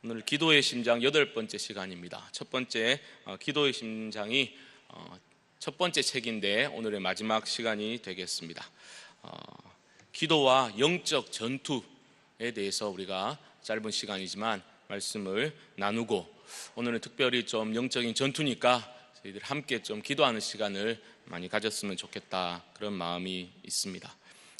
오늘 기도의 심장 8번째 시간입니다. 첫 번째 기도의 심장이 첫 번째 책인데 오늘의 마지막 시간이 되겠습니다. 기도와 영적 전투에 대해서 우리가 짧은 시간이지만 말씀을 나누고, 오늘은 특별히 좀 영적인 전투니까 저희들 함께 좀 기도하는 시간을 많이 가졌으면 좋겠다, 그런 마음이 있습니다.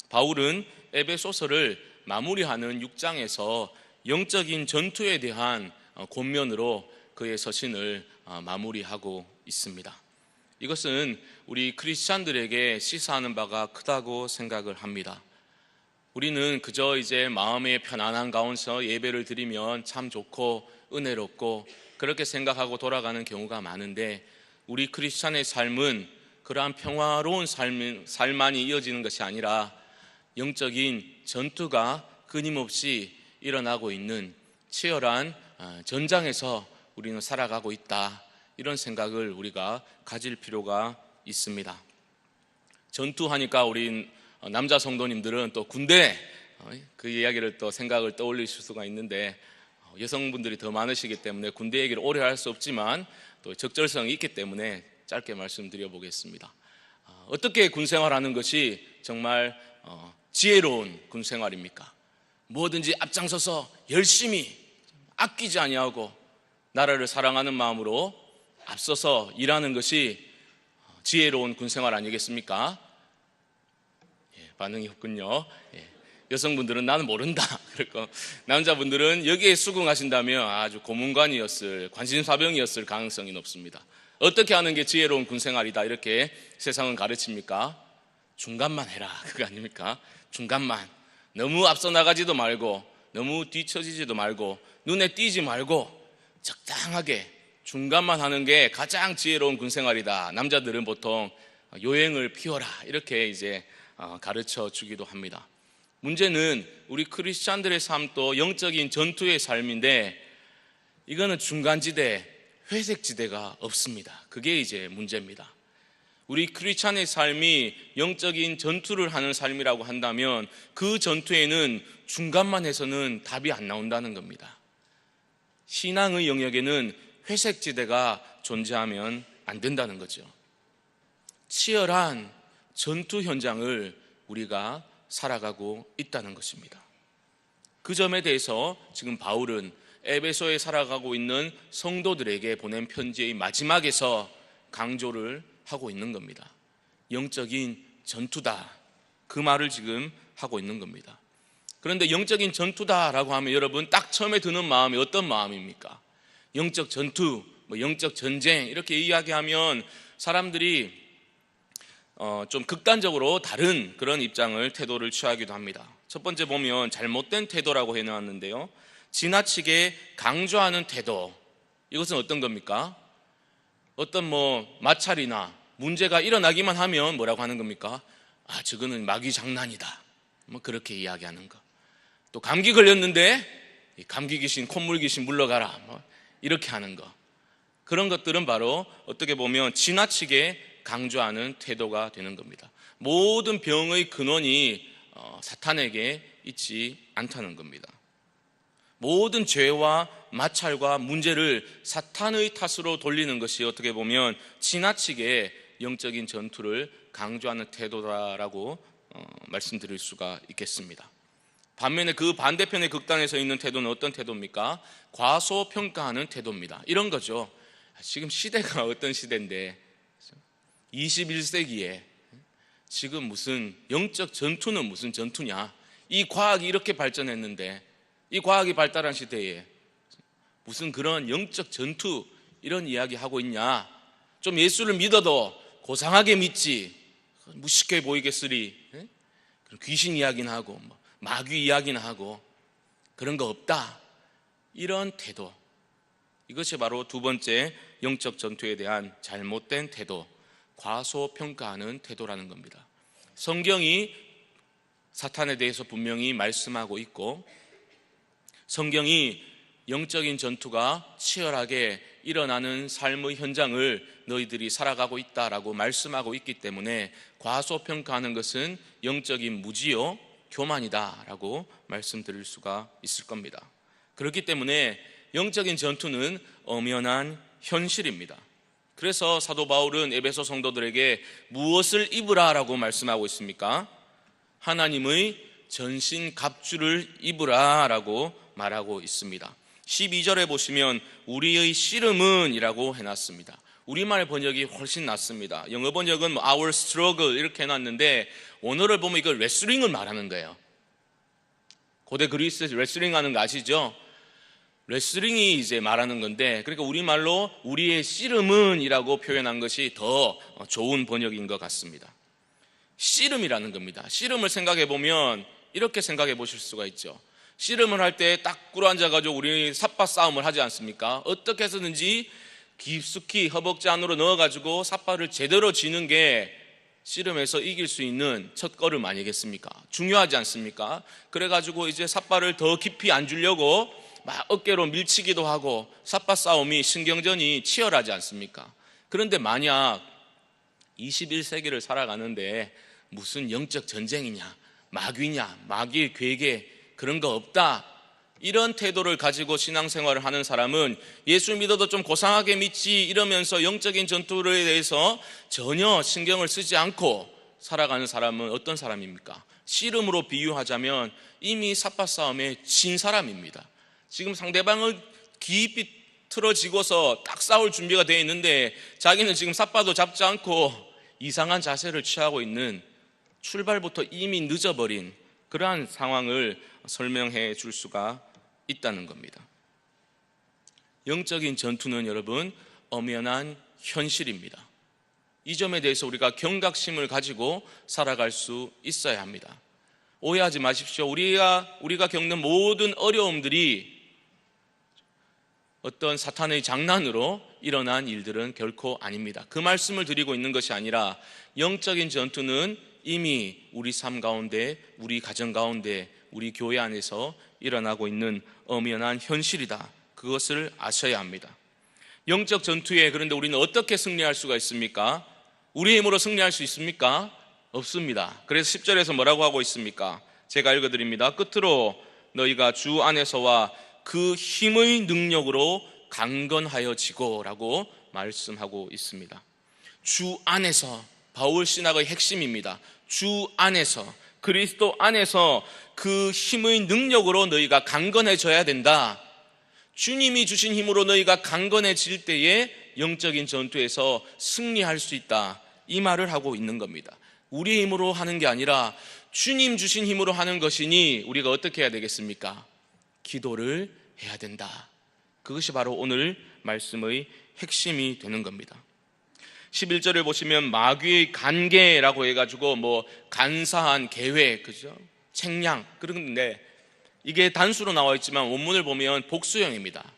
바울은 에베소서를 마무리하는 6장에서 영적인 전투에 대한 권면으로 그의 서신을 마무리하고 있습니다. 이것은 우리 크리스찬들에게 시사하는 바가 크다고 생각을 합니다. 우리는 그저 이제 마음의 편안한 가운데서 예배를 드리면 참 좋고 은혜롭고 그렇게 생각하고 돌아가는 경우가 많은데, 우리 크리스찬의 삶은 그러한 평화로운 삶만이 이어지는 것이 아니라 영적인 전투가 끊임없이 일어나고 있는 치열한 전장에서 우리는 살아가고 있다, 이런 생각을 우리가 가질 필요가 있습니다. 전투하니까 우리 남자 성도님들은 또 군대, 그 이야기를 또 생각을 떠올리실 수가 있는데, 여성분들이 더 많으시기 때문에 군대 얘기를 오래 할 수 없지만 또 적절성이 있기 때문에 짧게 말씀드려 보겠습니다. 어떻게 군생활하는 것이 정말 지혜로운 군생활입니까? 뭐든지 앞장서서 열심히 아끼지 아니하고 나라를 사랑하는 마음으로 앞서서 일하는 것이 지혜로운 군생활 아니겠습니까? 반응이 없군요. 여성분들은 나는 모른다 그렇고, 남자분들은 여기에 수긍하신다면 아주 고문관이었을, 관심사병이었을 가능성이 높습니다. 어떻게 하는 게 지혜로운 군생활이다 이렇게 세상은 가르칩니까? 중간만 해라, 그거 아닙니까? 중간만, 너무 앞서 나가지도 말고 너무 뒤처지지도 말고 눈에 띄지 말고 적당하게 중간만 하는 게 가장 지혜로운 군생활이다. 남자들은 보통 요행을 피워라 이렇게 이제 가르쳐 주기도 합니다. 문제는 우리 크리스찬들의 삶도 영적인 전투의 삶인데, 이거는 중간지대, 회색지대가 없습니다. 그게 이제 문제입니다. 우리 크리스찬의 삶이 영적인 전투를 하는 삶이라고 한다면 그 전투에는 중간만 해서는 답이 안 나온다는 겁니다. 신앙의 영역에는 회색지대가 존재하면 안 된다는 거죠. 치열한 전투 현장을 우리가 살아가고 있다는 것입니다. 그 점에 대해서 지금 바울은 에베소에 살아가고 있는 성도들에게 보낸 편지의 마지막에서 강조를 하고 있는 겁니다. 영적인 전투다, 그 말을 지금 하고 있는 겁니다. 그런데 영적인 전투다라고 하면 여러분 딱 처음에 드는 마음이 어떤 마음입니까? 영적 전투, 영적 전쟁 이렇게 이야기하면 사람들이 좀 극단적으로 다른 그런 입장을, 태도를 취하기도 합니다. 첫 번째 보면 잘못된 태도라고 해놨는데요, 지나치게 강조하는 태도, 이것은 어떤 겁니까? 어떤 마찰이나 문제가 일어나기만 하면 뭐라고 하는 겁니까? 저거는 마귀 장난이다, 그렇게 이야기하는 거. 또 감기 걸렸는데 감기 귀신, 콧물 귀신 물러가라, 이렇게 하는 거. 그런 것들은 바로 어떻게 보면 지나치게 강조하는 태도가 되는 겁니다. 모든 병의 근원이 사탄에게 있지 않다는 겁니다. 모든 죄와 마찰과 문제를 사탄의 탓으로 돌리는 것이 어떻게 보면 지나치게 영적인 전투를 강조하는 태도다라고 말씀드릴 수가 있겠습니다. 반면에 그 반대편의 극단에 서 있는 태도는 어떤 태도입니까? 과소평가하는 태도입니다. 이런 거죠. 지금 시대가 어떤 시대인데 21세기에 지금 무슨 영적 전투는 무슨 전투냐, 이 과학이 이렇게 발전했는데, 이 과학이 발달한 시대에 무슨 그런 영적 전투 이런 이야기 하고 있냐, 좀 예수를 믿어도 고상하게 믿지 무식해 보이겠으리, 귀신 이야기는 하고 마귀 이야기는 하고 그런 거 없다, 이런 태도, 이것이 바로 두 번째 영적 전투에 대한 잘못된 태도, 과소평가하는 태도라는 겁니다. 성경이 사탄에 대해서 분명히 말씀하고 있고, 성경이 영적인 전투가 치열하게 일어나는 삶의 현장을 너희들이 살아가고 있다라고 말씀하고 있기 때문에 과소평가하는 것은 영적인 무지요 교만이다라고 말씀드릴 수가 있을 겁니다. 그렇기 때문에 영적인 전투는 엄연한 현실입니다. 그래서 사도 바울은 에베소 성도들에게 무엇을 입으라라고 말씀하고 있습니까? 하나님의 전신 갑주를 입으라라고 말하고 있습니다. 12절에 보시면 우리의 씨름은 이라고 해놨습니다. 우리말 번역이 훨씬 낫습니다. 영어 번역은 our struggle 이렇게 해놨는데 원어를 보면 이거 레슬링을 말하는 거예요. 고대 그리스 레슬링 하는 거 아시죠? 레슬링이 이제 말하는 건데, 그러니까 우리말로 우리의 씨름은 이라고 표현한 것이 더 좋은 번역인 것 같습니다. 씨름이라는 겁니다. 씨름을 생각해 보면 이렇게 생각해 보실 수가 있죠. 씨름을 할 때 딱 꿇어앉아가지고 우리 삿바 싸움을 하지 않습니까? 어떻게 해서든지 깊숙이 허벅지 안으로 넣어가지고 삿바를 제대로 쥐는 게 씨름에서 이길 수 있는 첫걸음 아니겠습니까? 중요하지 않습니까? 그래가지고 이제 삿바를 더 깊이 안 주려고 막 어깨로 밀치기도 하고 삿바 싸움이 신경전이 치열하지 않습니까? 그런데 만약 21세기를 살아가는데 무슨 영적 전쟁이냐, 마귀냐, 마귀의 괴계 그런 거 없다, 이런 태도를 가지고 신앙생활을 하는 사람은 예수 믿어도 좀 고상하게 믿지 이러면서 영적인 전투에 대해서 전혀 신경을 쓰지 않고 살아가는 사람은 어떤 사람입니까? 씨름으로 비유하자면 이미 삿바 싸움에 진 사람입니다. 지금 상대방을 깊이 틀어지고서 딱 싸울 준비가 되어 있는데 자기는 지금 삿바도 잡지 않고 이상한 자세를 취하고 있는, 출발부터 이미 늦어버린 그러한 상황을 설명해 줄 수가 있다는 겁니다. 영적인 전투는 여러분 엄연한 현실입니다. 이 점에 대해서 우리가 경각심을 가지고 살아갈 수 있어야 합니다. 오해하지 마십시오. 우리가 겪는 모든 어려움들이 어떤 사탄의 장난으로 일어난 일들은 결코 아닙니다. 그 말씀을 드리고 있는 것이 아니라 영적인 전투는 이미 우리 삶 가운데, 우리 가정 가운데, 우리 교회 안에서 일어나고 있는 엄연한 현실이다. 그것을 아셔야 합니다. 영적 전투에 그런데 우리는 어떻게 승리할 수가 있습니까? 우리의 힘으로 승리할 수 있습니까? 없습니다. 그래서 10절에서 뭐라고 하고 있습니까? 제가 읽어드립니다. 끝으로 너희가 주 안에서와 그 힘의 능력으로 강건하여지고 라고 말씀하고 있습니다. 주 안에서, 바울 신학의 핵심입니다. 주 안에서, 그리스도 안에서 그 힘의 능력으로 너희가 강건해져야 된다. 주님이 주신 힘으로 너희가 강건해질 때에 영적인 전투에서 승리할 수 있다, 이 말을 하고 있는 겁니다. 우리의 힘으로 하는 게 아니라 주님 주신 힘으로 하는 것이니 우리가 어떻게 해야 되겠습니까? 기도를 해야 된다. 그것이 바로 오늘 말씀의 핵심이 되는 겁니다. 11절을 보시면 마귀의 간계라고 해가지고 간사한 계획, 그죠? 책량, 그런데 이게 단수로 나와 있지만 원문을 보면 복수형입니다.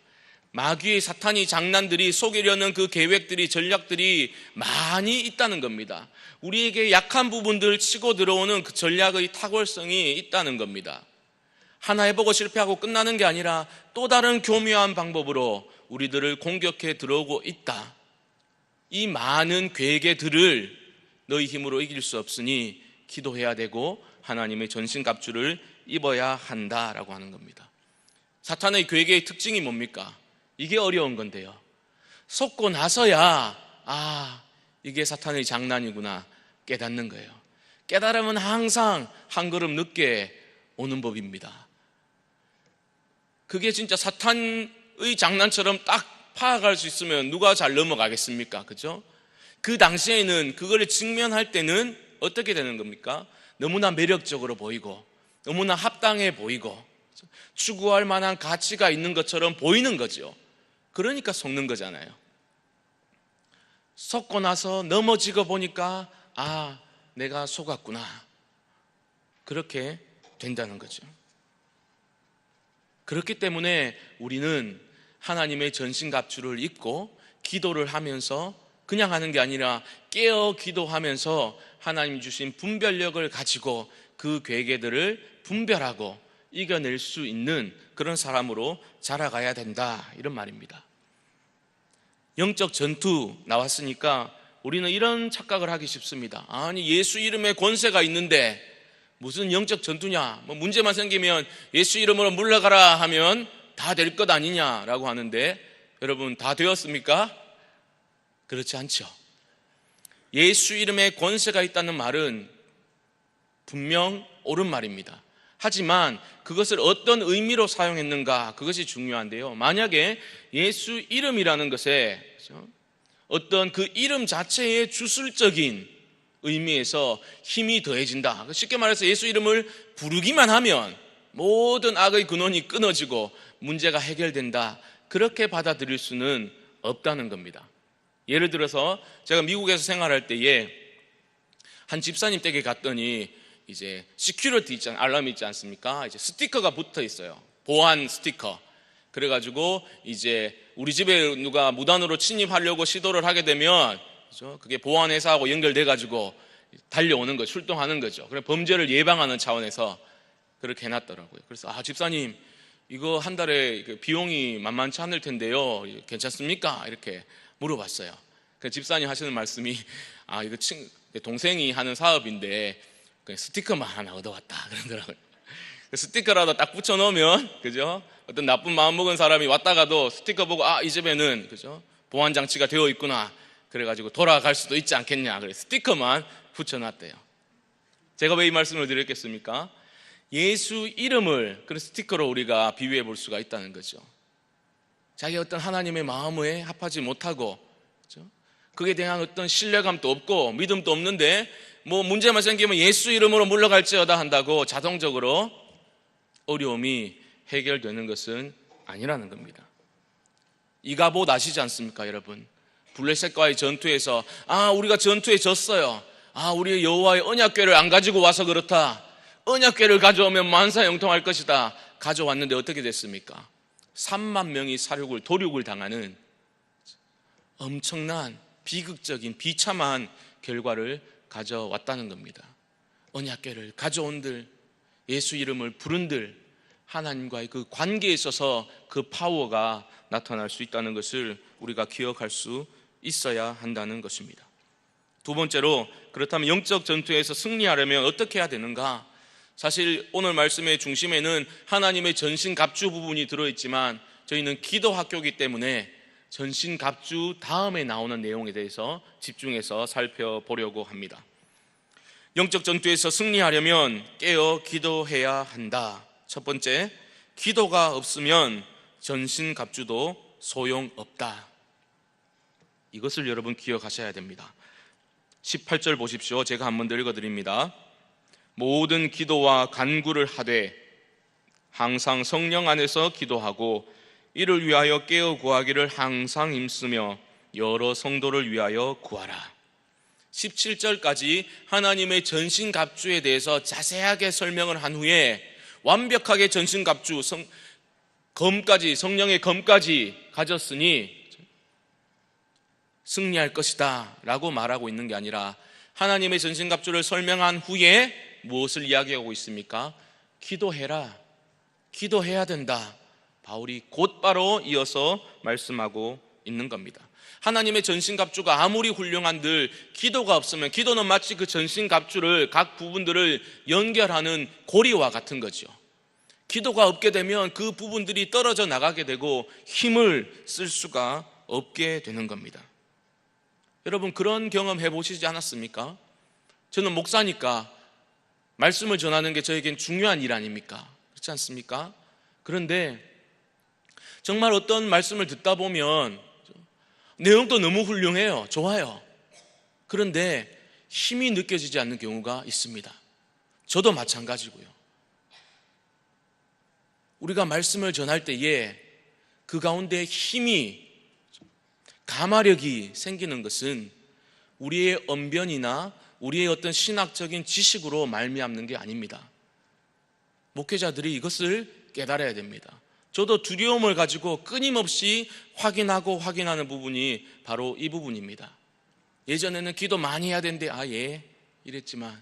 마귀의 사탄이 장난들이, 속이려는 그 계획들이, 전략들이 많이 있다는 겁니다. 우리에게 약한 부분들 치고 들어오는 그 전략의 탁월성이 있다는 겁니다. 하나 해보고 실패하고 끝나는 게 아니라 또 다른 교묘한 방법으로 우리들을 공격해 들어오고 있다. 이 많은 괴계들을 너희 힘으로 이길 수 없으니 기도해야 되고 하나님의 전신갑주를 입어야 한다라고 하는 겁니다. 사탄의 괴계의 특징이 뭡니까? 이게 어려운 건데요, 속고 나서야 이게 사탄의 장난이구나 깨닫는 거예요. 깨달으면 항상 한 걸음 늦게 오는 법입니다. 그게 진짜 사탄의 장난처럼 딱 파악할 수 있으면 누가 잘 넘어가겠습니까? 그죠? 그 당시에는 그걸 직면할 때는 어떻게 되는 겁니까? 너무나 매력적으로 보이고 너무나 합당해 보이고 추구할 만한 가치가 있는 것처럼 보이는 거죠. 그러니까 속는 거잖아요. 속고 나서 넘어지고 보니까 내가 속았구나, 그렇게 된다는 거죠. 그렇기 때문에 우리는 하나님의 전신갑주를 입고 기도를 하면서 그냥 하는 게 아니라 깨어 기도하면서 하나님 주신 분별력을 가지고 그 괴계들을 분별하고 이겨낼 수 있는 그런 사람으로 자라가야 된다, 이런 말입니다. 영적 전투 나왔으니까 우리는 이런 착각을 하기 쉽습니다. 아니, 예수 이름에 권세가 있는데 무슨 영적 전투냐, 문제만 생기면 예수 이름으로 물러가라 하면 다 될 것 아니냐라고 하는데 여러분 다 되었습니까? 그렇지 않죠. 예수 이름에 권세가 있다는 말은 분명 옳은 말입니다. 하지만 그것을 어떤 의미로 사용했는가, 그것이 중요한데요. 만약에 예수 이름이라는 것에 어떤 그 이름 자체의 주술적인 의미에서 힘이 더해진다, 쉽게 말해서 예수 이름을 부르기만 하면 모든 악의 근원이 끊어지고 문제가 해결된다, 그렇게 받아들일 수는 없다는 겁니다. 예를 들어서 제가 미국에서 생활할 때에 한 집사님 댁에 갔더니 이제 시큐리티 알람이 있지 않습니까? 이제 스티커가 붙어 있어요. 보안 스티커. 그래가지고 이제 우리 집에 누가 무단으로 침입하려고 시도를 하게 되면, 그죠? 그게 보안 회사하고 연결돼가지고 달려오는 거, 출동하는 거죠. 그래 범죄를 예방하는 차원에서 그렇게 해놨더라고요. 그래서 집사님 이거 한 달에 비용이 만만치 않을 텐데요, 괜찮습니까? 이렇게 물어봤어요. 그 집사님 하시는 말씀이 이거 동생이 하는 사업인데 그냥 스티커만 하나 얻어왔다 그러더라고요. 스티커라도 딱 붙여놓으면, 그죠? 어떤 나쁜 마음 먹은 사람이 왔다가도 스티커 보고 이 집에는, 그죠? 보안 장치가 되어 있구나. 그래가지고 돌아갈 수도 있지 않겠냐. 그래 스티커만 붙여놨대요. 제가 왜 이 말씀을 드렸겠습니까? 예수 이름을 그런 스티커로 우리가 비유해 볼 수가 있다는 거죠. 자기 어떤 하나님의 마음에 합하지 못하고, 그죠? 그에 대한 어떤 신뢰감도 없고 믿음도 없는데 뭐 문제만 생기면 예수 이름으로 물러갈지어다 한다고 자동적으로 어려움이 해결되는 것은 아니라는 겁니다. 이가봇 아시지 않습니까, 여러분? 블레셋과의 전투에서 우리가 전투에 졌어요. 우리 여호와의 언약궤를 안 가지고 와서 그렇다. 언약궤를 가져오면 만사형통할 것이다. 가져왔는데 어떻게 됐습니까? 3만 명이 도륙을 당하는 엄청난 비극적인 비참한 결과를 가져왔다는 겁니다. 언약궤를 가져온들, 예수 이름을 부른들, 하나님과의 그 관계에 있어서 그 파워가 나타날 수 있다는 것을 우리가 기억할 수 있어야 한다는 것입니다. 두 번째로, 그렇다면 영적 전투에서 승리하려면 어떻게 해야 되는가? 사실 오늘 말씀의 중심에는 하나님의 전신갑주 부분이 들어있지만 저희는 기도 학교이기 때문에 전신갑주 다음에 나오는 내용에 대해서 집중해서 살펴보려고 합니다. 영적 전투에서 승리하려면 깨어 기도해야 한다. 첫 번째, 기도가 없으면 전신갑주도 소용없다. 이것을 여러분 기억하셔야 됩니다. 18절 보십시오. 제가 한 번 더 읽어드립니다. 모든 기도와 간구를 하되 항상 성령 안에서 기도하고 이를 위하여 깨어 구하기를 항상 힘쓰며 여러 성도를 위하여 구하라. 17절까지 하나님의 전신갑주에 대해서 자세하게 설명을 한 후에 완벽하게 전신갑주, 성령의 검까지 가졌으니 승리할 것이다 라고 말하고 있는 게 아니라, 하나님의 전신갑주를 설명한 후에 무엇을 이야기하고 있습니까? 기도해라, 기도해야 된다. 바울이 곧바로 이어서 말씀하고 있는 겁니다. 하나님의 전신갑주가 아무리 훌륭한들 기도가 없으면, 기도는 마치 그 전신갑주를 각 부분들을 연결하는 고리와 같은 거죠. 기도가 없게 되면 그 부분들이 떨어져 나가게 되고 힘을 쓸 수가 없게 되는 겁니다. 여러분, 그런 경험 해보시지 않았습니까? 저는 목사니까 말씀을 전하는 게 저에겐 중요한 일 아닙니까? 그렇지 않습니까? 그런데 정말 어떤 말씀을 듣다 보면 내용도 너무 훌륭해요. 좋아요. 그런데 힘이 느껴지지 않는 경우가 있습니다. 저도 마찬가지고요. 우리가 말씀을 전할 때에 그 가운데 힘이, 가마력이 생기는 것은 우리의 언변이나 우리의 어떤 신학적인 지식으로 말미암는 게 아닙니다. 목회자들이 이것을 깨달아야 됩니다. 저도 두려움을 가지고 끊임없이 확인하는 부분이 바로 이 부분입니다. 예전에는 기도 많이 해야 되는데 이랬지만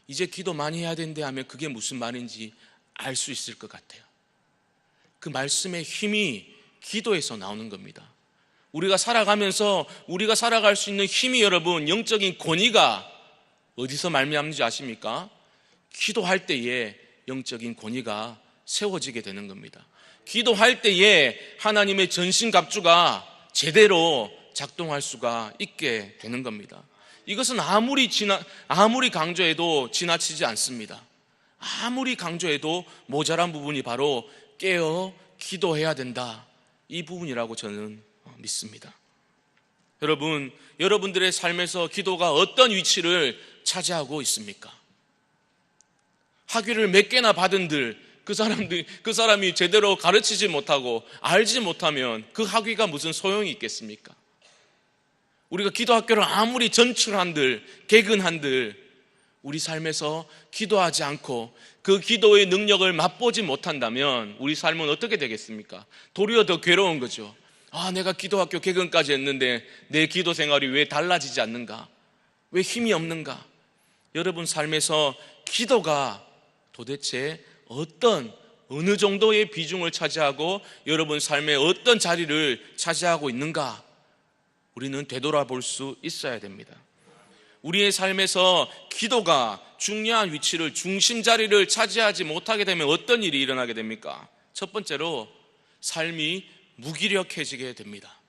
이제 기도 많이 해야 되는데 하면 그게 무슨 말인지 알 수 있을 것 같아요. 그 말씀의 힘이 기도에서 나오는 겁니다. 우리가 살아가면서 우리가 살아갈 수 있는 힘이, 여러분, 영적인 권위가 어디서 말미암는지 아십니까? 기도할 때에 영적인 권위가 세워지게 되는 겁니다. 기도할 때에 하나님의 전신갑주가 제대로 작동할 수가 있게 되는 겁니다. 이것은 아무리 강조해도 지나치지 않습니다. 아무리 강조해도 모자란 부분이 바로 깨어 기도해야 된다, 이 부분이라고 저는 믿습니다. 여러분들의 삶에서 기도가 어떤 위치를 차지하고 있습니까? 학위를 몇 개나 받은들 그 사람이 제대로 가르치지 못하고 알지 못하면 그 학위가 무슨 소용이 있겠습니까? 우리가 기도학교를 아무리 전출한들 개근한들 우리 삶에서 기도하지 않고 그 기도의 능력을 맛보지 못한다면 우리 삶은 어떻게 되겠습니까? 도리어 더 괴로운 거죠. 내가 기도학교 개근까지 했는데 내 기도 생활이 왜 달라지지 않는가? 왜 힘이 없는가? 여러분 삶에서 기도가 도대체 어느 정도의 비중을 차지하고 여러분 삶의 어떤 자리를 차지하고 있는가? 우리는 되돌아볼 수 있어야 됩니다. 우리의 삶에서 기도가 중요한 위치를, 중심 자리를 차지하지 못하게 되면 어떤 일이 일어나게 됩니까? 첫 번째로 삶이 무기력해지게 됩니다.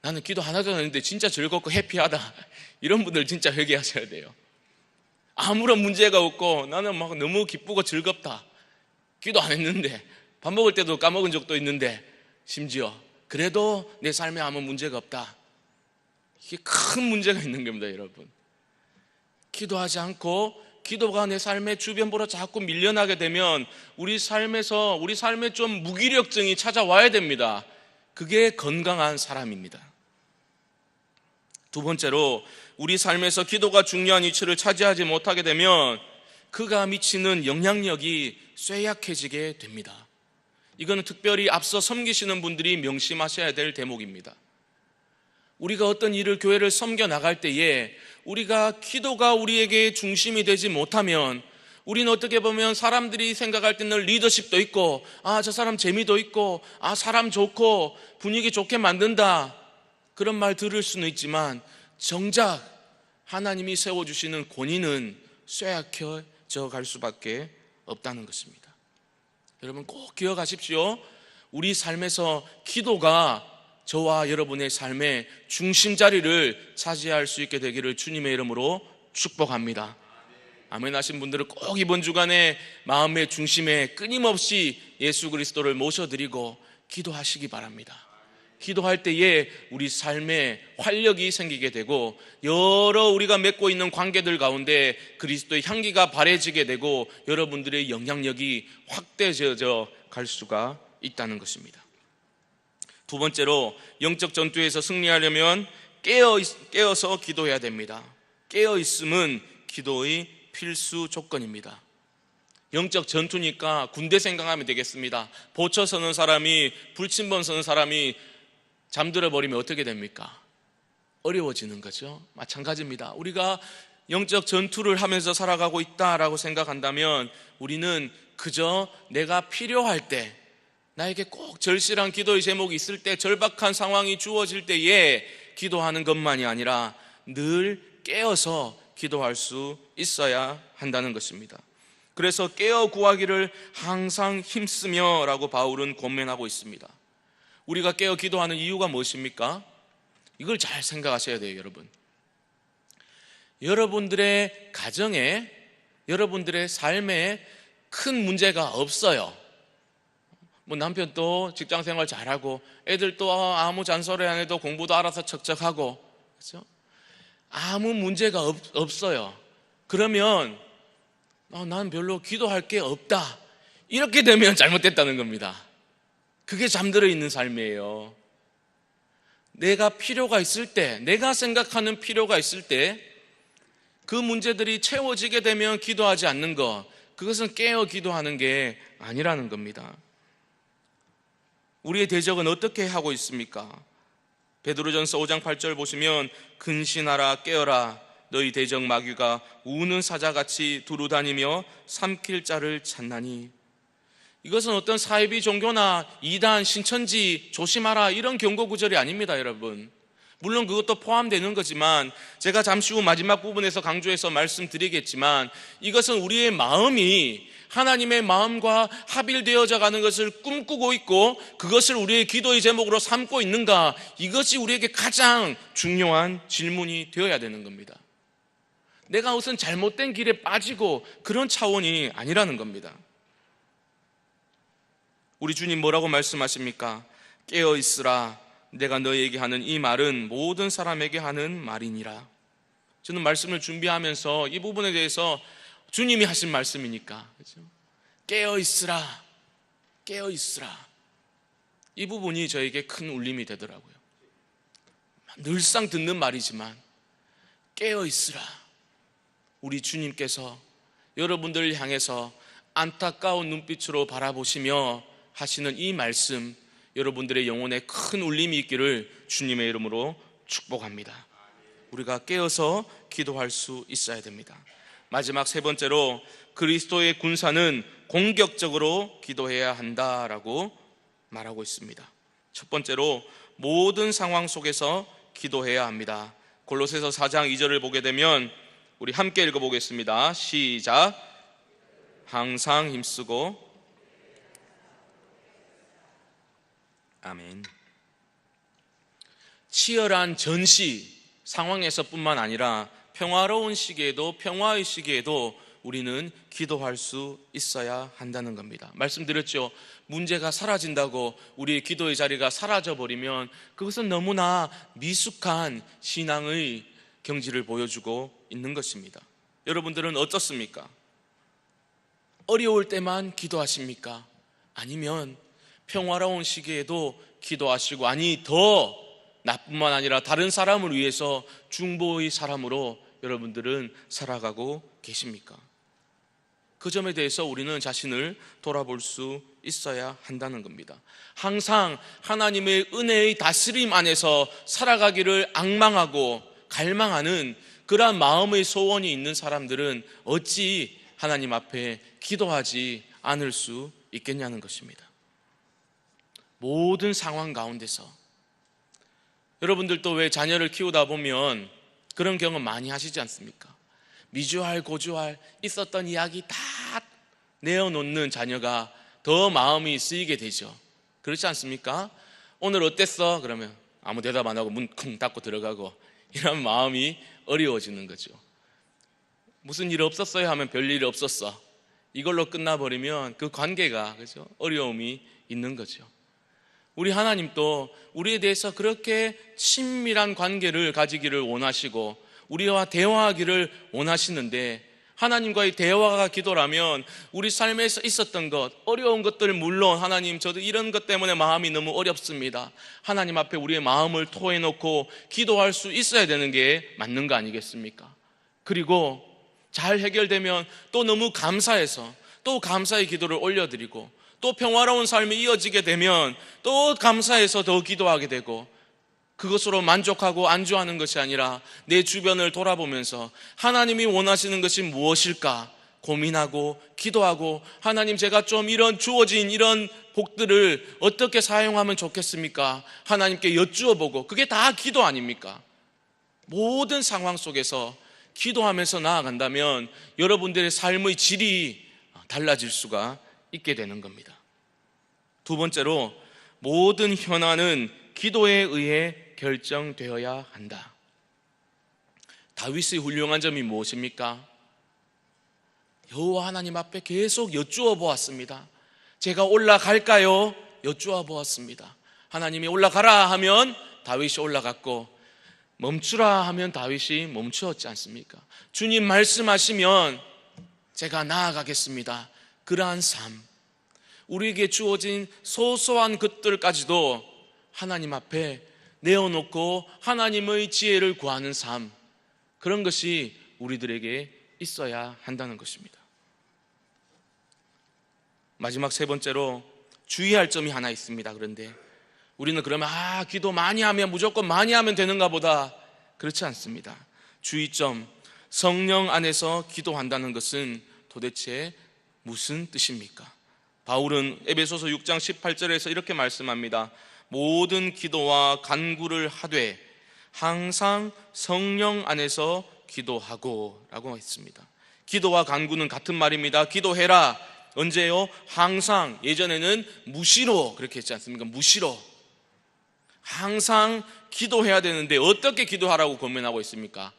나는 기도 하나도 안 했는데 진짜 즐겁고 해피하다, 이런 분들 진짜 회개하셔야 돼요. 아무런 문제가 없고 나는 막 너무 기쁘고 즐겁다, 기도 안 했는데 밥 먹을 때도 까먹은 적도 있는데 심지어 그래도 내 삶에 아무 문제가 없다, 이게 큰 문제가 있는 겁니다. 여러분, 기도하지 않고 기도가 내 삶의 주변보로 자꾸 밀려나게 되면 우리 삶에 좀 무기력증이 찾아와야 됩니다. 그게 건강한 사람입니다. 두 번째로 우리 삶에서 기도가 중요한 위치를 차지하지 못하게 되면 그가 미치는 영향력이 쇠약해지게 됩니다. 이거는 특별히 앞서 섬기시는 분들이 명심하셔야 될 대목입니다. 우리가 어떤 일을, 교회를 섬겨 나갈 때에 우리가 기도가 우리에게 중심이 되지 못하면 우리는 어떻게 보면 사람들이 생각할 때는 리더십도 있고 저 사람 재미도 있고 사람 좋고 분위기 좋게 만든다, 그런 말 들을 수는 있지만 정작 하나님이 세워주시는 권위는 쇠약해져 갈 수밖에 없다는 것입니다. 여러분 꼭 기억하십시오. 우리 삶에서 기도가 저와 여러분의 삶의 중심 자리를 차지할 수 있게 되기를 주님의 이름으로 축복합니다. 아멘 하신 분들은 꼭 이번 주간에 마음의 중심에 끊임없이 예수 그리스도를 모셔드리고 기도하시기 바랍니다. 기도할 때에 우리 삶에 활력이 생기게 되고 여러 우리가 맺고 있는 관계들 가운데 그리스도의 향기가 바래지게 되고 여러분들의 영향력이 확대되어 갈 수가 있다는 것입니다. 두 번째로 영적 전투에서 승리하려면 깨어서 기도해야 됩니다. 깨어있음은 기도의 필수 조건입니다. 영적 전투니까 군대 생각하면 되겠습니다. 보쳐 서는 사람이, 불침번 서는 사람이 잠들어 버리면 어떻게 됩니까? 어려워지는 거죠. 마찬가지입니다. 우리가 영적 전투를 하면서 살아가고 있다라고 생각한다면 우리는 그저 내가 필요할 때, 나에게 꼭 절실한 기도의 제목이 있을 때, 절박한 상황이 주어질 때에 기도하는 것만이 아니라 늘 깨어서 기도할 수 있어야 한다는 것입니다. 그래서 깨어 구하기를 항상 힘쓰며 라고 바울은 권면하고 있습니다. 우리가 깨어 기도하는 이유가 무엇입니까? 이걸 잘 생각하셔야 돼요. 여러분, 여러분들의 가정에, 여러분들의 삶에 큰 문제가 없어요. 남편도 직장생활 잘하고 애들도 아무 잔소리 안 해도 공부도 알아서 척척하고, 그렇죠? 아무 문제가 없어요. 그러면 난 별로 기도할 게 없다, 이렇게 되면 잘못됐다는 겁니다. 그게 잠들어 있는 삶이에요. 내가 필요가 있을 때, 내가 생각하는 필요가 있을 때 그 문제들이 채워지게 되면 기도하지 않는 것, 그것은 깨어 기도하는 게 아니라는 겁니다. 우리의 대적은 어떻게 하고 있습니까? 베드로전서 5장 8절 보시면 근신하라, 깨어라, 너희 대적 마귀가 우는 사자같이 두루다니며 삼킬 자를 찾나니. 이것은 어떤 사이비 종교나 이단, 신천지 조심하라 이런 경고 구절이 아닙니다. 여러분, 물론 그것도 포함되는 거지만 제가 잠시 후 마지막 부분에서 강조해서 말씀드리겠지만 이것은 우리의 마음이 하나님의 마음과 합일되어져 가는 것을 꿈꾸고 있고 그것을 우리의 기도의 제목으로 삼고 있는가, 이것이 우리에게 가장 중요한 질문이 되어야 되는 겁니다. 내가 우선 잘못된 길에 빠지고 그런 차원이 아니라는 겁니다. 우리 주님 뭐라고 말씀하십니까? 깨어 있으라. 내가 너에게 하는 이 말은 모든 사람에게 하는 말이니라. 저는 말씀을 준비하면서 이 부분에 대해서 주님이 하신 말씀이니까, 그렇죠? 깨어 있으라, 깨어 있으라. 이 부분이 저에게 큰 울림이 되더라고요. 늘상 듣는 말이지만 깨어 있으라. 우리 주님께서 여러분들을 향해서 안타까운 눈빛으로 바라보시며 하시는 이 말씀, 여러분들의 영혼에 큰 울림이 있기를 주님의 이름으로 축복합니다. 우리가 깨어서 기도할 수 있어야 됩니다. 마지막 세 번째로, 그리스도의 군사는 공격적으로 기도해야 한다라고 말하고 있습니다. 첫 번째로, 모든 상황 속에서 기도해야 합니다. 골로새서 4장 2절을 보게 되면 우리 함께 읽어보겠습니다. 시작. 항상 힘쓰고. 아멘. 치열한 전시 상황에서뿐만 아니라 평화로운 시기에도, 평화의 시기에도 우리는 기도할 수 있어야 한다는 겁니다. 말씀드렸죠. 문제가 사라진다고 우리의 기도의 자리가 사라져버리면 그것은 너무나 미숙한 신앙의 경지를 보여주고 있는 것입니다. 여러분들은 어떻습니까? 어려울 때만 기도하십니까? 아니면 평화로운 시기에도 기도하시고, 아니 더 나뿐만 아니라 다른 사람을 위해서 중보의 사람으로 여러분들은 살아가고 계십니까? 그 점에 대해서 우리는 자신을 돌아볼 수 있어야 한다는 겁니다. 항상 하나님의 은혜의 다스림 안에서 살아가기를 앙망하고 갈망하는 그러한 마음의 소원이 있는 사람들은 어찌 하나님 앞에 기도하지 않을 수 있겠냐는 것입니다. 모든 상황 가운데서 여러분들도 왜 자녀를 키우다 보면 그런 경험 많이 하시지 않습니까? 미주알 고주알 있었던 이야기 다 내어놓는 자녀가 더 마음이 쓰이게 되죠. 그렇지 않습니까? 오늘 어땠어? 그러면 아무 대답 안 하고 문 쿵 닫고 들어가고, 이런 마음이 어려워지는 거죠. 무슨 일 없었어요? 하면 별일 없었어. 이걸로 끝나버리면 그 관계가, 그죠? 어려움이 있는 거죠. 우리 하나님도 우리에 대해서 그렇게 친밀한 관계를 가지기를 원하시고 우리와 대화하기를 원하시는데, 하나님과의 대화가 기도라면 우리 삶에서 있었던 것, 어려운 것들, 물론 하나님 저도 이런 것 때문에 마음이 너무 어렵습니다, 하나님 앞에 우리의 마음을 토해놓고 기도할 수 있어야 되는 게 맞는 거 아니겠습니까? 그리고 잘 해결되면 또 너무 감사해서 또 감사의 기도를 올려드리고, 또 평화로운 삶이 이어지게 되면 또 감사해서 더 기도하게 되고, 그것으로 만족하고 안주하는 것이 아니라 내 주변을 돌아보면서 하나님이 원하시는 것이 무엇일까 고민하고 기도하고, 하나님 제가 좀 이런 주어진 이런 복들을 어떻게 사용하면 좋겠습니까? 하나님께 여쭈어보고, 그게 다 기도 아닙니까? 모든 상황 속에서 기도하면서 나아간다면 여러분들의 삶의 질이 달라질 수가 있게 되는 겁니다. 두 번째로, 모든 현안은 기도에 의해 결정되어야 한다. 다윗의 훌륭한 점이 무엇입니까? 여호와 하나님 앞에 계속 여쭈어 보았습니다. 제가 올라갈까요? 여쭈어 보았습니다. 하나님이 올라가라 하면 다윗이 올라갔고, 멈추라 하면 다윗이 멈추었지 않습니까? 주님 말씀하시면 제가 나아가겠습니다. 그러한 삶, 우리에게 주어진 소소한 것들까지도 하나님 앞에 내어놓고 하나님의 지혜를 구하는 삶, 그런 것이 우리들에게 있어야 한다는 것입니다. 마지막 세 번째로, 주의할 점이 하나 있습니다. 그런데 우리는 그러면 기도 많이 하면 무조건 많이 하면 되는가 보다, 그렇지 않습니다. 주의점, 성령 안에서 기도한다는 것은 도대체 무슨 뜻입니까? 바울은 에베소서 6장 18절에서 이렇게 말씀합니다. 모든 기도와 간구를 하되 항상 성령 안에서 기도하고 라고 했습니다. 기도와 간구는 같은 말입니다. 기도해라. 언제요? 항상. 예전에는 무시로 그렇게 했지 않습니까? 무시로. 항상 기도해야 되는데 어떻게 기도하라고 권면하고 있습니까?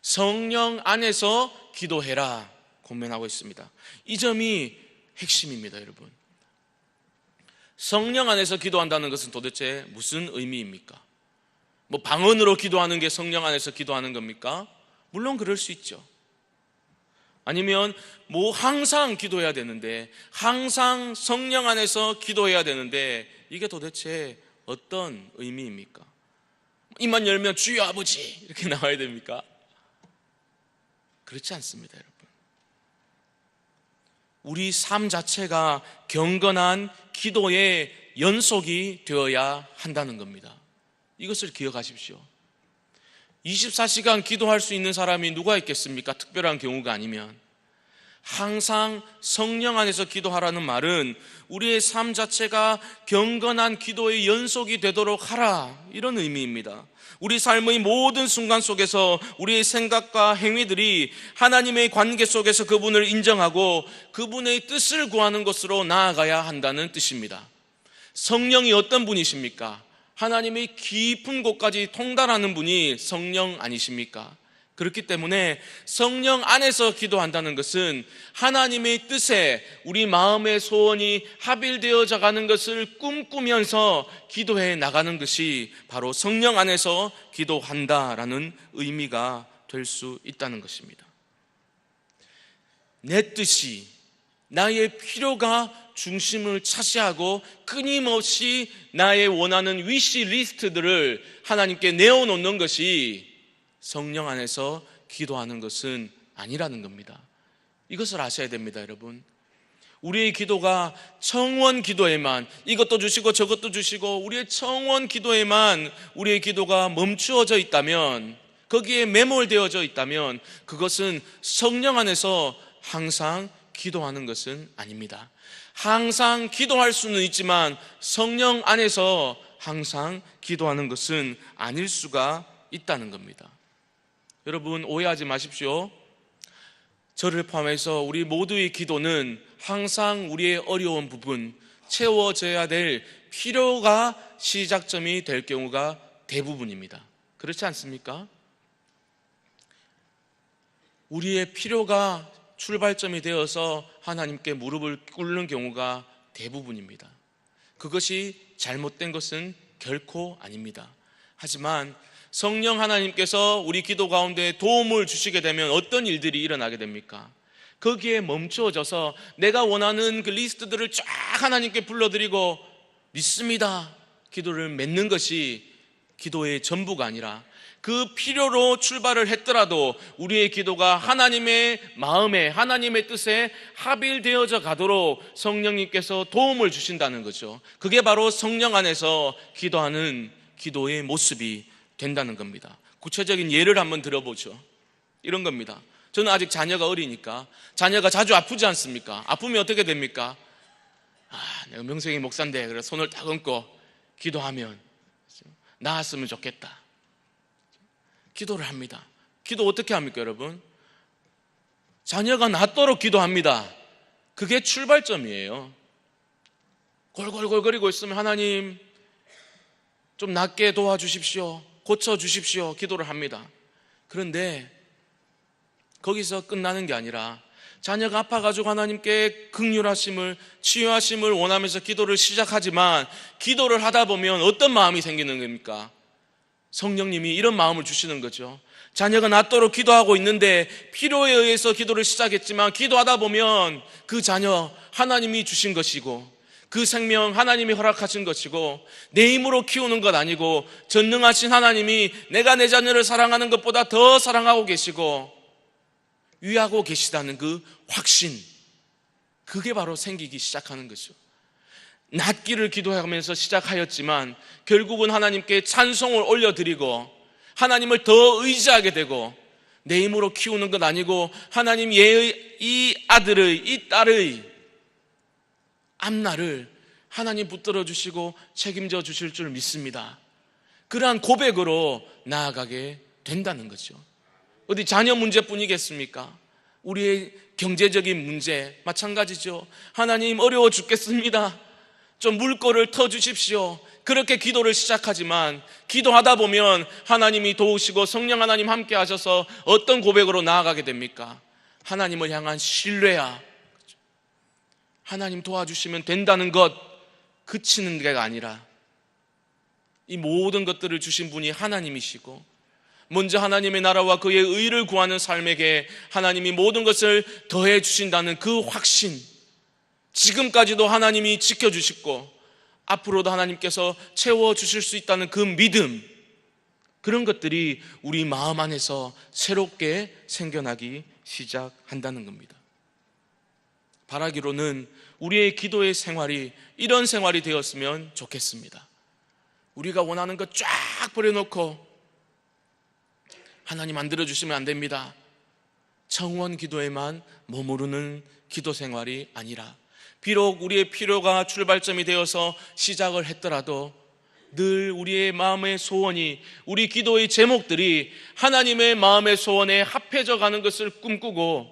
성령 안에서 기도해라 권면하고 있습니다. 이 점이 핵심입니다, 여러분. 성령 안에서 기도한다는 것은 도대체 무슨 의미입니까? 뭐 방언으로 기도하는 게 성령 안에서 기도하는 겁니까? 물론 그럴 수 있죠. 아니면 뭐 항상 기도해야 되는데, 항상 성령 안에서 기도해야 되는데, 이게 도대체 어떤 의미입니까? 입만 열면 주여 아버지 이렇게 나와야 됩니까? 그렇지 않습니다, 여러분. 우리 삶 자체가 경건한 기도의 연속이 되어야 한다는 겁니다. 이것을 기억하십시오. 24시간 기도할 수 있는 사람이 누가 있겠습니까? 특별한 경우가 아니면. 항상 성령 안에서 기도하라는 말은 우리의 삶 자체가 경건한 기도의 연속이 되도록 하라, 이런 의미입니다. 우리 삶의 모든 순간 속에서 우리의 생각과 행위들이 하나님의 관계 속에서 그분을 인정하고 그분의 뜻을 구하는 것으로 나아가야 한다는 뜻입니다. 성령이 어떤 분이십니까? 하나님의 깊은 곳까지 통달하는 분이 성령 아니십니까? 그렇기 때문에 성령 안에서 기도한다는 것은 하나님의 뜻에 우리 마음의 소원이 합일되어져 가는 것을 꿈꾸면서 기도해 나가는 것이 바로 성령 안에서 기도한다라는 의미가 될 수 있다는 것입니다. 내 뜻이, 나의 필요가 중심을 차지하고 끊임없이 나의 원하는 위시 리스트들을 하나님께 내어놓는 것이 성령 안에서 기도하는 것은 아니라는 겁니다. 이것을 아셔야 됩니다, 여러분. 우리의 기도가 청원 기도에만, 이것도 주시고 저것도 주시고 우리의 청원 기도에만 우리의 기도가 멈추어져 있다면, 거기에 매몰되어져 있다면 그것은 성령 안에서 항상 기도하는 것은 아닙니다. 항상 기도할 수는 있지만 성령 안에서 항상 기도하는 것은 아닐 수가 있다는 겁니다. 여러분, 오해하지 마십시오. 저를 포함해서 우리 모두의 기도는 항상 우리의 어려운 부분, 채워져야 될 필요가 시작점이 될 경우가 대부분입니다. 그렇지 않습니까? 우리의 필요가 출발점이 되어서 하나님께 무릎을 꿇는 경우가 대부분입니다. 그것이 잘못된 것은 결코 아닙니다. 하지만 성령 하나님께서 우리 기도 가운데 도움을 주시게 되면 어떤 일들이 일어나게 됩니까? 거기에 멈추어져서 내가 원하는 그 리스트들을 쫙 하나님께 불러드리고 믿습니다 기도를 맺는 것이 기도의 전부가 아니라, 그 필요로 출발을 했더라도 우리의 기도가 하나님의 마음에, 하나님의 뜻에 합일되어져 가도록 성령님께서 도움을 주신다는 거죠. 그게 바로 성령 안에서 기도하는 기도의 모습이 된다는 겁니다. 구체적인 예를 한번 들어보죠. 이런 겁니다. 저는 아직 자녀가 어리니까, 자녀가 자주 아프지 않습니까? 아프면 어떻게 됩니까? 내가 명성이 목사인데, 그래서 손을 딱 얹고 기도하면 나았으면 좋겠다, 기도를 합니다. 기도 어떻게 합니까, 여러분? 자녀가 낫도록 기도합니다. 그게 출발점이에요. 골골골거리고 있으면 하나님 좀 낫게 도와주십시오, 고쳐주십시오, 기도를 합니다. 그런데 거기서 끝나는 게 아니라 자녀가 아파가지고 하나님께 긍휼하심을, 치유하심을 원하면서 기도를 시작하지만, 기도를 하다 보면 어떤 마음이 생기는 겁니까? 성령님이 이런 마음을 주시는 거죠. 자녀가 낫도록 기도하고 있는데 필요에 의해서 기도를 시작했지만, 기도하다 보면 그 자녀 하나님이 주신 것이고 그 생명 하나님이 허락하신 것이고 내 힘으로 키우는 것 아니고 전능하신 하나님이 내가 내 자녀를 사랑하는 것보다 더 사랑하고 계시고 위하고 계시다는 그 확신, 그게 바로 생기기 시작하는 거죠. 낫기를 기도하면서 시작하였지만 결국은 하나님께 찬송을 올려드리고 하나님을 더 의지하게 되고, 내 힘으로 키우는 것 아니고 하나님 이 아들의, 이 딸의 앞날을 하나님 붙들어 주시고 책임져 주실 줄 믿습니다. 그러한 고백으로 나아가게 된다는 거죠. 어디 자녀 문제뿐이겠습니까? 우리의 경제적인 문제 마찬가지죠. 하나님 어려워 죽겠습니다. 좀 물꼬를 터주십시오. 그렇게 기도를 시작하지만 기도하다 보면 하나님이 도우시고 성령 하나님 함께 하셔서 어떤 고백으로 나아가게 됩니까? 하나님을 향한 신뢰야. 하나님 도와주시면 된다는 것 그치는 게 아니라 이 모든 것들을 주신 분이 하나님이시고 먼저 하나님의 나라와 그의 의를 구하는 삶에게 하나님이 모든 것을 더해 주신다는 그 확신, 지금까지도 하나님이 지켜주시고 앞으로도 하나님께서 채워주실 수 있다는 그 믿음, 그런 것들이 우리 마음 안에서 새롭게 생겨나기 시작한다는 겁니다. 바라기로는 우리의 기도의 생활이 이런 생활이 되었으면 좋겠습니다. 우리가 원하는 것 쫙 버려놓고 하나님 안 들어주시면 안 됩니다. 청원 기도에만 머무르는 기도 생활이 아니라 비록 우리의 필요가 출발점이 되어서 시작을 했더라도 늘 우리의 마음의 소원이, 우리 기도의 제목들이 하나님의 마음의 소원에 합해져 가는 것을 꿈꾸고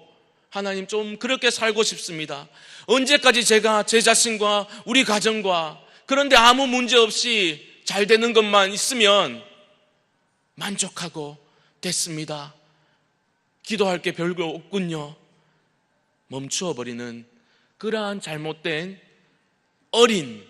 하나님 좀 그렇게 살고 싶습니다. 언제까지 제가 제 자신과 우리 가정과 그런데 아무 문제 없이 잘 되는 것만 있으면 만족하고 됐습니다. 기도할 게 별거 없군요. 멈추어버리는 그러한 잘못된 어린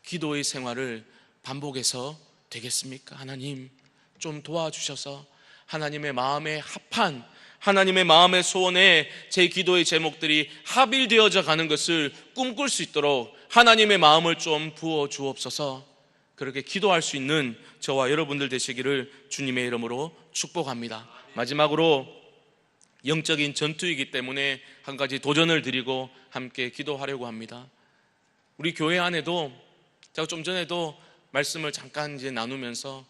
기도의 생활을 반복해서 되겠습니까? 하나님 좀 도와주셔서 하나님의 마음에 합한, 하나님의 마음의 소원에 제 기도의 제목들이 합일되어져 가는 것을 꿈꿀 수 있도록 하나님의 마음을 좀 부어 주옵소서. 그렇게 기도할 수 있는 저와 여러분들 되시기를 주님의 이름으로 축복합니다. 마지막으로 영적인 전투이기 때문에 한 가지 도전을 드리고 함께 기도하려고 합니다. 우리 교회 안에도 제가 좀 전에도 말씀을 잠깐 이제 나누면서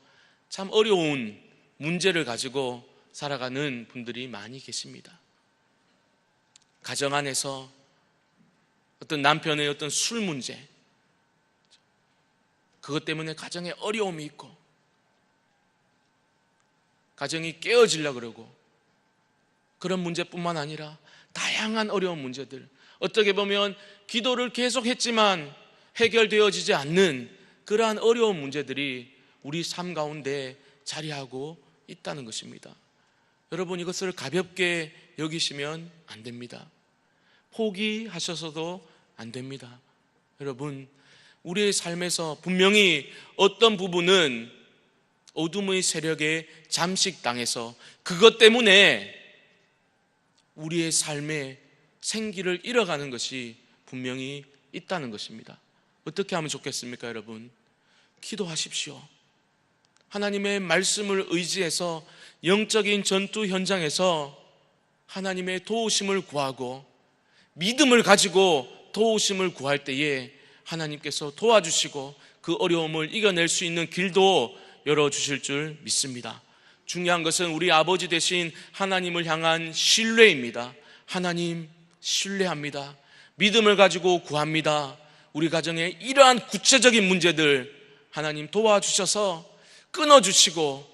참 어려운 문제를 가지고 살아가는 분들이 많이 계십니다. 가정 안에서 어떤 남편의 어떤 술 문제, 그것 때문에 가정에 어려움이 있고 가정이 깨어지려고 그러고, 그런 문제뿐만 아니라 다양한 어려운 문제들, 어떻게 보면 기도를 계속했지만 해결되어지지 않는 그러한 어려운 문제들이 우리 삶 가운데 자리하고 있다는 것입니다. 여러분, 이것을 가볍게 여기시면 안 됩니다. 포기하셔서도 안 됩니다. 여러분, 우리의 삶에서 분명히 어떤 부분은 어둠의 세력에 잠식당해서 그것 때문에 우리의 삶의 생기를 잃어가는 것이 분명히 있다는 것입니다. 어떻게 하면 좋겠습니까, 여러분? 기도하십시오. 하나님의 말씀을 의지해서 영적인 전투 현장에서 하나님의 도우심을 구하고 믿음을 가지고 도우심을 구할 때에 하나님께서 도와주시고 그 어려움을 이겨낼 수 있는 길도 열어주실 줄 믿습니다. 중요한 것은 우리 아버지 되신 하나님을 향한 신뢰입니다. 하나님 신뢰합니다. 믿음을 가지고 구합니다. 우리 가정에 이러한 구체적인 문제들 하나님 도와주셔서 끊어주시고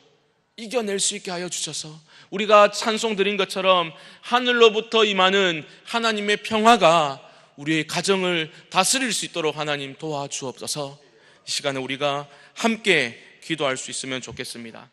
이겨낼 수 있게 하여 주셔서 우리가 찬송 드린 것처럼 하늘로부터 임하는 하나님의 평화가 우리의 가정을 다스릴 수 있도록 하나님 도와주옵소서. 이 시간에 우리가 함께 기도할 수 있으면 좋겠습니다.